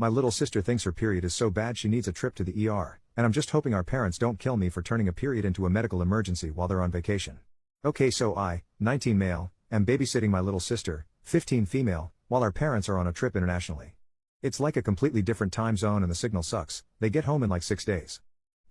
My little sister thinks her period is so bad she needs a trip to the ER, and I'm just hoping our parents don't kill me for turning a period into a medical emergency while they're on vacation. Okay, so I, 19 male, am babysitting my little sister, 15 female, while our parents are on a trip internationally. It's like a completely different time zone and the signal sucks. They get home in like 6 days.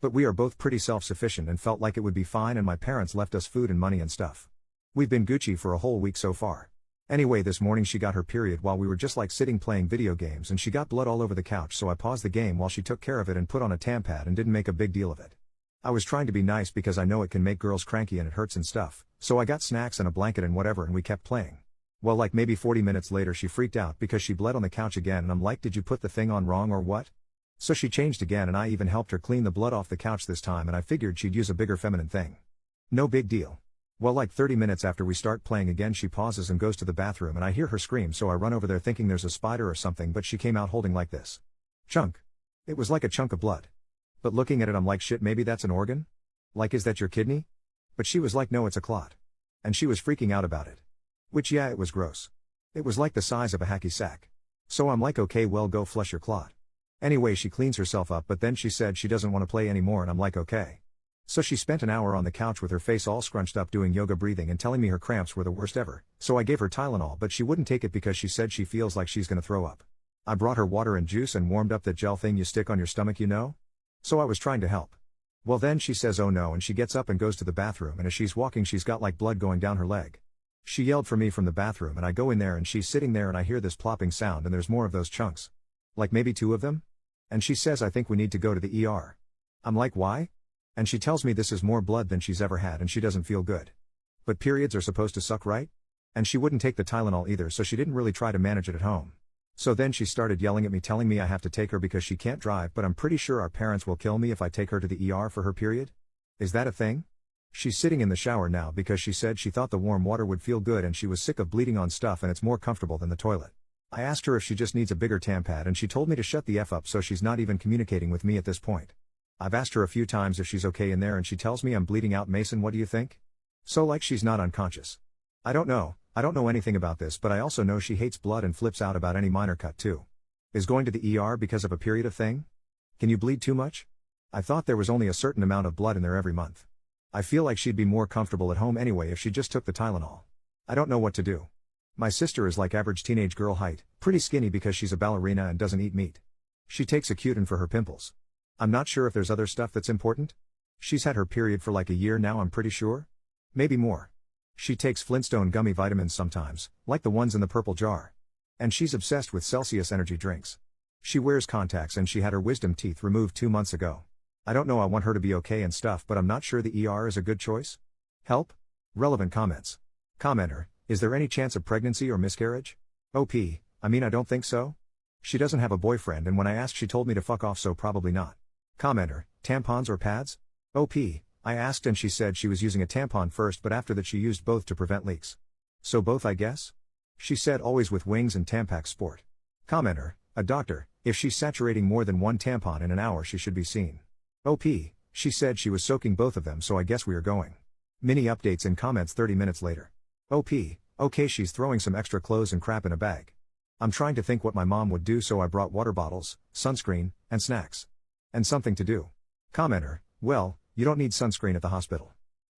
But we are both pretty self-sufficient and felt like it would be fine, and my parents left us food and money and stuff. We've been Gucci for a whole week so far. Anyway, this morning she got her period while we were just like sitting playing video games, and she got blood all over the couch, so I paused the game while she took care of it and put on a Tampad and didn't make a big deal of it. I was trying to be nice because I know it can make girls cranky and it hurts and stuff, so I got snacks and a blanket and whatever, and we kept playing. Well, like maybe 40 minutes later she freaked out because she bled on the couch again, and I'm like, did you put the thing on wrong or what? So she changed again, and I even helped her clean the blood off the couch this time, and I figured she'd use a bigger feminine thing. No big deal. Well, like 30 minutes after we start playing again she pauses and goes to the bathroom, and I hear her scream, so I run over there thinking there's a spider or something, but she came out holding like this chunk. It was like a chunk of blood. But looking at it I'm like, shit, maybe that's an organ? Like, is that your kidney? But she was like, no, it's a clot. And she was freaking out about it. Which, yeah, it was gross. It was like the size of a hacky sack. So I'm like, okay, well, go flush your clot. Anyway, she cleans herself up, but then she said she doesn't want to play anymore, and I'm like, okay. So she spent an hour on the couch with her face all scrunched up doing yoga breathing and telling me her cramps were the worst ever, so I gave her Tylenol, but she wouldn't take it because she said she feels like she's gonna throw up. I brought her water and juice and warmed up that gel thing you stick on your stomach, you know? So I was trying to help. Well, then she says oh no, and she gets up and goes to the bathroom, and as she's walking she's got like blood going down her leg. She yelled for me from the bathroom, and I go in there and she's sitting there, and I hear this plopping sound, and there's more of those chunks. Like maybe 2 of them? And she says, I think we need to go to the ER. I'm like, why? And she tells me this is more blood than she's ever had and she doesn't feel good. But periods are supposed to suck, right? And she wouldn't take the Tylenol either, so she didn't really try to manage it at home. So then she started yelling at me, telling me I have to take her because she can't drive, but I'm pretty sure our parents will kill me if I take her to the ER for her period. Is that a thing? She's sitting in the shower now because she said she thought the warm water would feel good and she was sick of bleeding on stuff and it's more comfortable than the toilet. I asked her if she just needs a bigger Tampad, and she told me to shut the F up, so she's not even communicating with me at this point. I've asked her a few times if she's okay in there, and she tells me I'm bleeding out. Mason, what do you think? So like she's not unconscious. I don't know anything about this, but I also know she hates blood and flips out about any minor cut too. Is going to the ER because of a period a thing? Can you bleed too much? I thought there was only a certain amount of blood in there every month. I feel like she'd be more comfortable at home anyway if she just took the Tylenol. I don't know what to do. My sister is like average teenage girl height, pretty skinny because she's a ballerina and doesn't eat meat. She takes Accutane for her pimples. I'm not sure if there's other stuff that's important. She's had her period for like a year now, I'm pretty sure. Maybe more. She takes Flintstone gummy vitamins sometimes, like the ones in the purple jar. And she's obsessed with Celsius energy drinks. She wears contacts and she had her wisdom teeth removed 2 months ago. I don't know, I want her to be okay and stuff, but I'm not sure the ER is a good choice. Help? Relevant comments. Commenter, is there any chance of pregnancy or miscarriage? OP, I mean I don't think so. She doesn't have a boyfriend, and when I asked she told me to fuck off, so probably not. Commenter, tampons or pads? OP, I asked and she said she was using a tampon first, but after that she used both to prevent leaks. So both, I guess? She said always with Wings and Tampax Sport. Commenter, a doctor, if she's saturating more than 1 tampon in an hour she should be seen. OP, she said she was soaking both of them, so I guess we are going. Mini updates in comments 30 minutes later. OP, okay, she's throwing some extra clothes and crap in a bag. I'm trying to think what my mom would do, so I brought water bottles, sunscreen, and snacks. And something to do. Commenter, well, you don't need sunscreen at the hospital.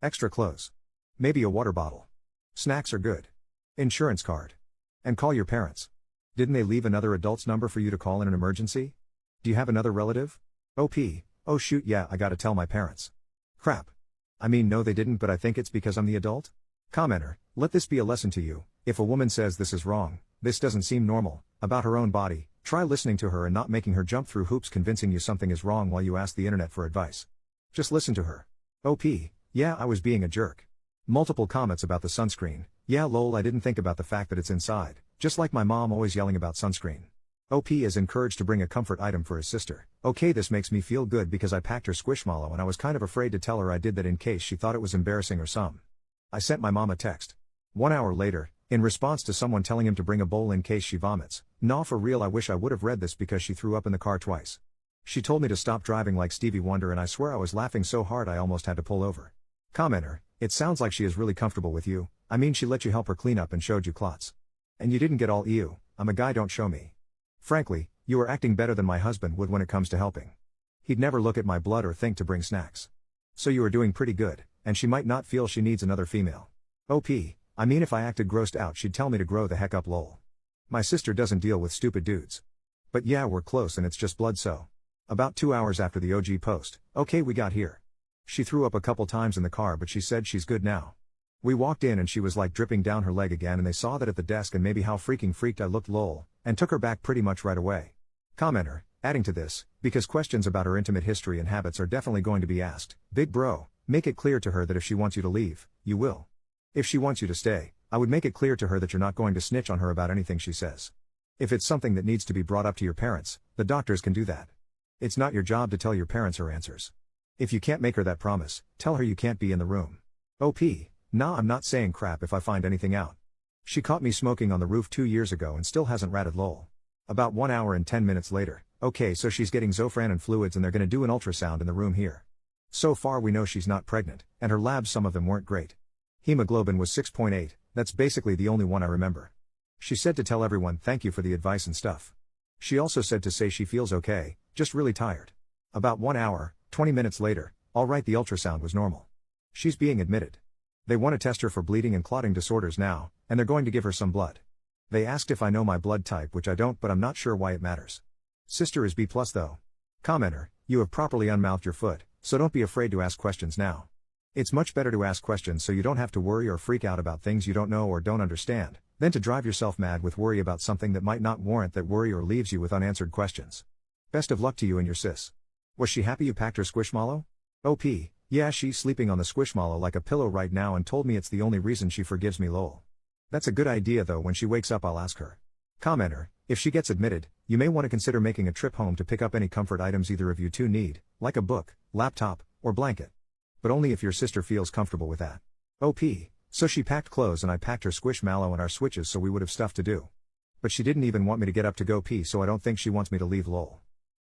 Extra clothes. Maybe a water bottle. Snacks are good. Insurance card. And call your parents. Didn't they leave another adult's number for you to call in an emergency? Do you have another relative? OP, oh shoot, yeah, I gotta tell my parents. Crap. I mean, no they didn't, but I think it's because I'm the adult. Commenter, let this be a lesson to you. If a woman says this is wrong, this doesn't seem normal, about her own body, try listening to her and not making her jump through hoops convincing you something is wrong while you ask the internet for advice. Just listen to her. OP, yeah, I was being a jerk. Multiple comments about the sunscreen. Yeah, lol, I didn't think about the fact that it's inside, just like my mom always yelling about sunscreen. OP is encouraged to bring a comfort item for his sister. Okay, this makes me feel good because I packed her Squishmallow and I was kind of afraid to tell her I did that in case she thought it was embarrassing or some. I sent my mom a text. 1 hour later, in response to someone telling him to bring a bowl in case she vomits. Nah, for real, I wish I would have read this because she threw up in the car twice. She told me to stop driving like Stevie Wonder and I swear I was laughing so hard I almost had to pull over. Commenter, it sounds like she is really comfortable with you. I mean, she let you help her clean up and showed you clots. And you didn't get all ew, I'm a guy, don't show me. Frankly, You are acting better than my husband would when it comes to helping. He'd never look at my blood or think to bring snacks. So you are doing pretty good, and she might not feel she needs another female. OP, I mean if I acted grossed out she'd tell me to grow the heck up lol. My sister doesn't deal with stupid dudes. But yeah, we're close and it's just blood so. About 2 hours after the OG post, okay we got here. She threw up a couple times in the car but she said she's good now. We walked in and she was like dripping down her leg again and they saw that at the desk and maybe how freaking freaked I looked lol, and took her back pretty much right away. Commenter, adding to this, because questions about her intimate history and habits are definitely going to be asked, big bro, make it clear to her that if she wants you to leave, you will. If she wants you to stay, I would make it clear to her that you're not going to snitch on her about anything she says. If it's something that needs to be brought up to your parents, the doctors can do that. It's not your job to tell your parents her answers. If you can't make her that promise, tell her you can't be in the room. OP, nah I'm not saying crap if I find anything out. She caught me smoking on the roof 2 years ago and still hasn't ratted lol. About 1 hour and 10 minutes later, okay so she's getting Zofran and fluids and they're gonna do an ultrasound in the room here. So far we know she's not pregnant, and her labs some of them weren't great. Hemoglobin was 6.8, that's basically the only one I remember. She said to tell everyone thank you for the advice and stuff. She also said to say she feels okay, just really tired. About 1 hour, 20 minutes later, alright the ultrasound was normal. She's being admitted. They want to test her for bleeding and clotting disorders now, and they're going to give her some blood. They asked if I know my blood type which I don't but I'm not sure why it matters. Sister is B+ though. Commenter, you have properly unmouthed your foot, so don't be afraid to ask questions now. It's much better to ask questions so you don't have to worry or freak out about things you don't know or don't understand, than to drive yourself mad with worry about something that might not warrant that worry or leaves you with unanswered questions. Best of luck to you and your sis. Was she happy you packed her squishmallow? OP, yeah she's sleeping on the squishmallow like a pillow right now and told me it's the only reason she forgives me lol. That's a good idea though, when she wakes up I'll ask her. Commenter, if she gets admitted, you may want to consider making a trip home to pick up any comfort items either of you two need, like a book, laptop, or blanket. But only if your sister feels comfortable with that. OP, so she packed clothes and I packed her squishmallow and our switches so we would have stuff to do. But she didn't even want me to get up to go pee so I don't think she wants me to leave lol.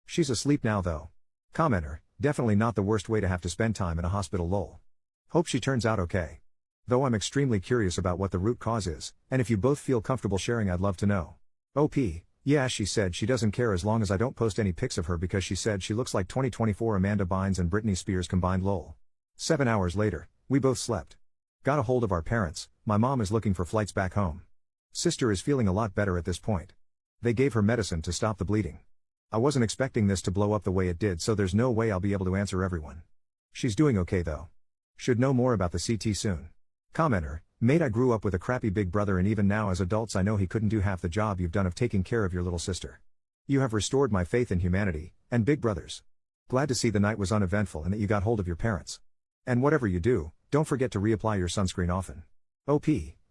She's asleep now though. Commenter, definitely not the worst way to have to spend time in a hospital lol. Hope she turns out okay. Though I'm extremely curious about what the root cause is, and if you both feel comfortable sharing I'd love to know. OP, yeah she said she doesn't care as long as I don't post any pics of her because she said she looks like 2024 Amanda Bynes and Britney Spears combined lol. 7 hours later, we both slept. Got a hold of our parents, my mom is looking for flights back home. Sister is feeling a lot better at this point. They gave her medicine to stop the bleeding. I wasn't expecting this to blow up the way it did so there's no way I'll be able to answer everyone. She's doing okay though. Should know more about the CT soon. Commenter, mate I grew up with a crappy big brother and even now as adults I know he couldn't do half the job you've done of taking care of your little sister. You have restored my faith in humanity, and big brothers. Glad to see the night was uneventful and that you got hold of your parents. And whatever you do, don't forget to reapply your sunscreen often. OP,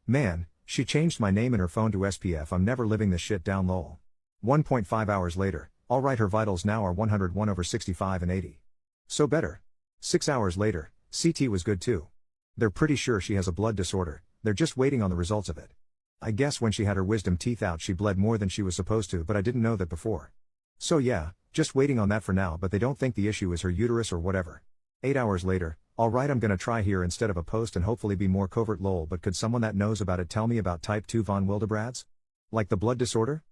man, she changed my name in her phone to SPF I'm never living this shit down lol. 1.5 hours later, alright her vitals now are 101/65 and 80. So better. 6 hours later, CT was good too. They're pretty sure she has a blood disorder, they're just waiting on the results of it. I guess when she had her wisdom teeth out she bled more than she was supposed to but I didn't know that before. So yeah, just waiting on that for now but they don't think the issue is her uterus or whatever. 8 hours later, alright I'm gonna try here instead of a post and hopefully be more covert lol but could someone that knows about it tell me about type 2 von Willebrand's? Like the blood disorder?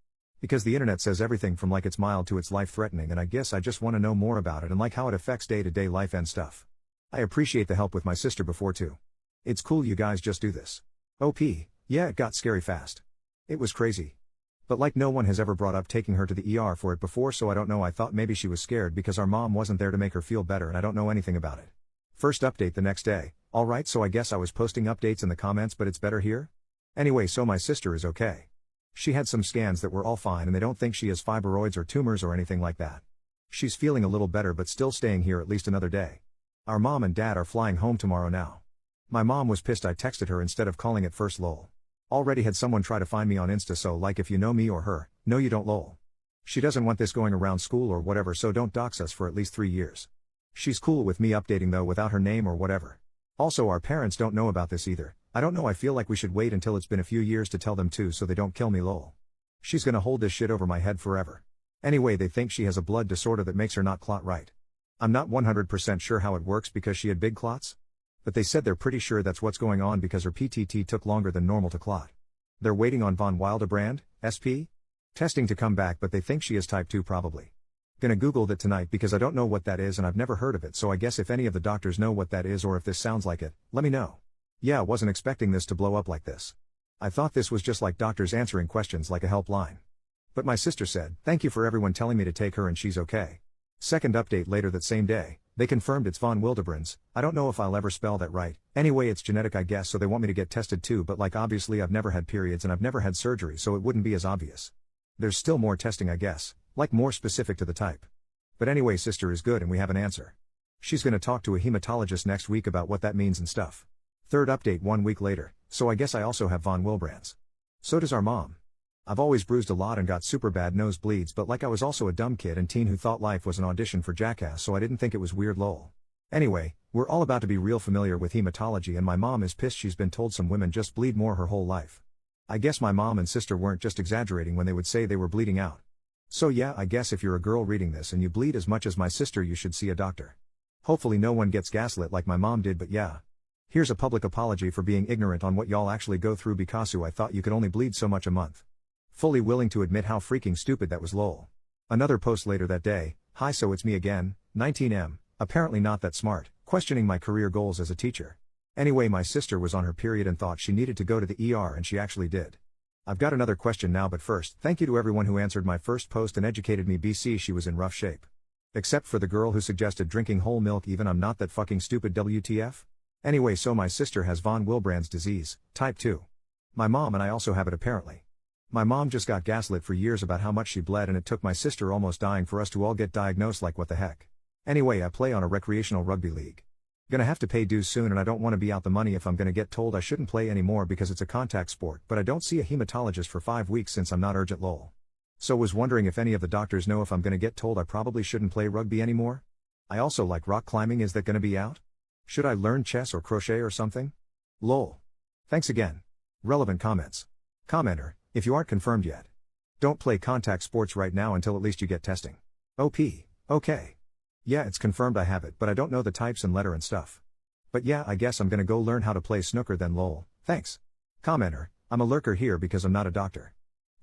Because the internet says everything from like it's mild to it's life-threatening and I guess I just want to know more about it and like how it affects day-to-day life and stuff. I appreciate the help with my sister before too. It's cool you guys just do this. OP, yeah it got scary fast. It was crazy. But like no one has ever brought up taking her to the ER for it before so I don't know I thought maybe she was scared because our mom wasn't there to make her feel better and I don't know anything about it. First update the next day, alright so I guess I was posting updates in the comments but it's better here? Anyway so my sister is okay. She had some scans that were all fine and they don't think she has fibroids or tumors or anything like that. She's feeling a little better but still staying here at least another day. Our mom and dad are flying home tomorrow now. My mom was pissed I texted her instead of calling at first lol. Already had someone try to find me on Insta so like if you know me or her, no you don't lol. She doesn't want this going around school or whatever so don't dox us for at least 3 years. She's cool with me updating though without her name or whatever. Also our parents don't know about this either. I don't know I feel like we should wait until it's been a few years to tell them too so they don't kill me lol. She's gonna hold this shit over my head forever. Anyway they think she has a blood disorder that makes her not clot right. I'm not 100% sure how it works because she had big clots. But they said they're pretty sure that's what's going on because her PTT took longer than normal to clot. They're waiting on von Willebrand, SP? Testing to come back but they think she is type 2 probably. Gonna Google that tonight because I don't know what that is and I've never heard of it, so I guess if any of the doctors know what that is or if this sounds like it, let me know. Yeah, wasn't expecting this to blow up like this. I thought this was just like doctors answering questions like a helpline. But my sister said, thank you for everyone telling me to take her and she's okay. Second update later that same day, they confirmed it's von Willebrand's. I don't know if I'll ever spell that right. Anyway, it's genetic I guess, so they want me to get tested too, but like obviously I've never had periods and I've never had surgery, so it wouldn't be as obvious. There's still more testing I guess, like more specific to the type. But anyway, sister is good and we have an answer. She's gonna talk to a hematologist next week about what that means and stuff. Third update 1 week later, so I guess I also have von Willebrand's. So does our mom. I've always bruised a lot and got super bad nosebleeds, but like I was also a dumb kid and teen who thought life was an audition for Jackass, so I didn't think it was weird lol. Anyway, we're all about to be real familiar with hematology and my mom is pissed she's been told some women just bleed more her whole life. I guess my mom and sister weren't just exaggerating when they would say they were bleeding out. So yeah, I guess if you're a girl reading this and you bleed as much as my sister you should see a doctor. Hopefully no one gets gaslit like my mom did, but yeah. Here's a public apology for being ignorant on what y'all actually go through because I thought you could only bleed so much a month. Fully willing to admit how freaking stupid that was lol. Another post later that day, hi so it's me again, 19M, apparently not that smart, questioning my career goals as a teacher. Anyway, my sister was on her period and thought she needed to go to the ER and she actually did. I've got another question now, but first, thank you to everyone who answered my first post and educated me. BC she was in rough shape. Except for the girl who suggested drinking whole milk, even I'm not that fucking stupid WTF. Anyway, so my sister has von Willebrand's disease, type 2. My mom and I also have it apparently. My mom just got gaslit for years about how much she bled and it took my sister almost dying for us to all get diagnosed, like what the heck. Anyway, I play on a recreational rugby league. Gonna have to pay dues soon and I don't want to be out the money if I'm gonna get told I shouldn't play anymore because it's a contact sport, but I don't see a hematologist for 5 weeks since I'm not urgent lol. So was wondering if any of the doctors know if I'm gonna get told I probably shouldn't play rugby anymore? I also like rock climbing, is that gonna be out? Should I learn chess or crochet or something? Lol. Thanks again. Relevant comments. Commenter, if you aren't confirmed yet, don't play contact sports right now until at least you get testing. OP, okay. Yeah, it's confirmed I have it, but I don't know the types and letter and stuff. But yeah, I guess I'm gonna go learn how to play snooker then lol. Thanks. Commenter, I'm a lurker here because I'm not a doctor.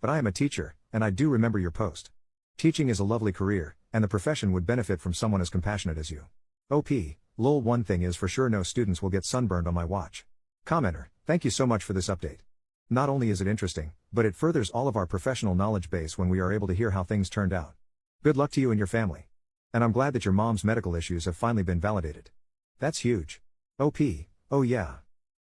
But I am a teacher, and I do remember your post. Teaching is a lovely career, and the profession would benefit from someone as compassionate as you. OP, lol. One thing is for sure, no students will get sunburned on my watch. Commenter, thank you so much for this update. Not only is it interesting, but it furthers all of our professional knowledge base when we are able to hear how things turned out. Good luck to you and your family. And I'm glad that your mom's medical issues have finally been validated. That's huge. OP, oh yeah.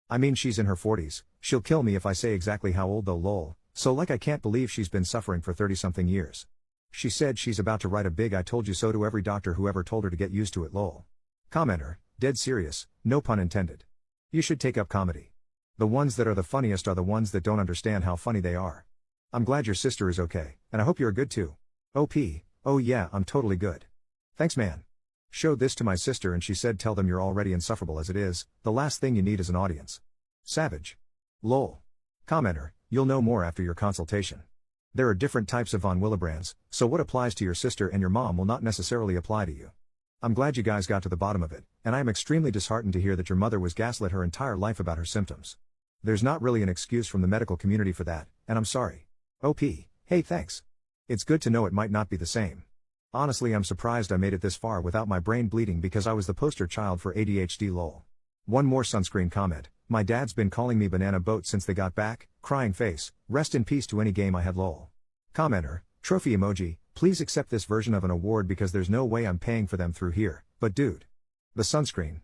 I mean, she's in her 40s, she'll kill me if I say exactly how old though lol, so like I can't believe she's been suffering for 30-something years. She said she's about to write a big I told you so to every doctor who ever told her to get used to it lol. Commenter, dead serious, no pun intended. You should take up comedy. The ones that are the funniest are the ones that don't understand how funny they are. I'm glad your sister is okay, and I hope you're good too. OP, oh yeah, I'm totally good. Thanks man. Showed this to my sister and she said tell them you're already insufferable as it is, the last thing you need is an audience. Savage. Lol. Commenter, you'll know more after your consultation. There are different types of von Willebrand's, so what applies to your sister and your mom will not necessarily apply to you. I'm glad you guys got to the bottom of it, and I am extremely disheartened to hear that your mother was gaslit her entire life about her symptoms. There's not really an excuse from the medical community for that, and I'm sorry. OP, hey thanks. It's good to know it might not be the same. Honestly, I'm surprised I made it this far without my brain bleeding because I was the poster child for ADHD lol. One more sunscreen comment, my dad's been calling me banana boat since they got back, crying face, rest in peace to any game I had lol. Commenter, trophy emoji, please accept this version of an award because there's no way I'm paying for them through here, but dude. The sunscreen,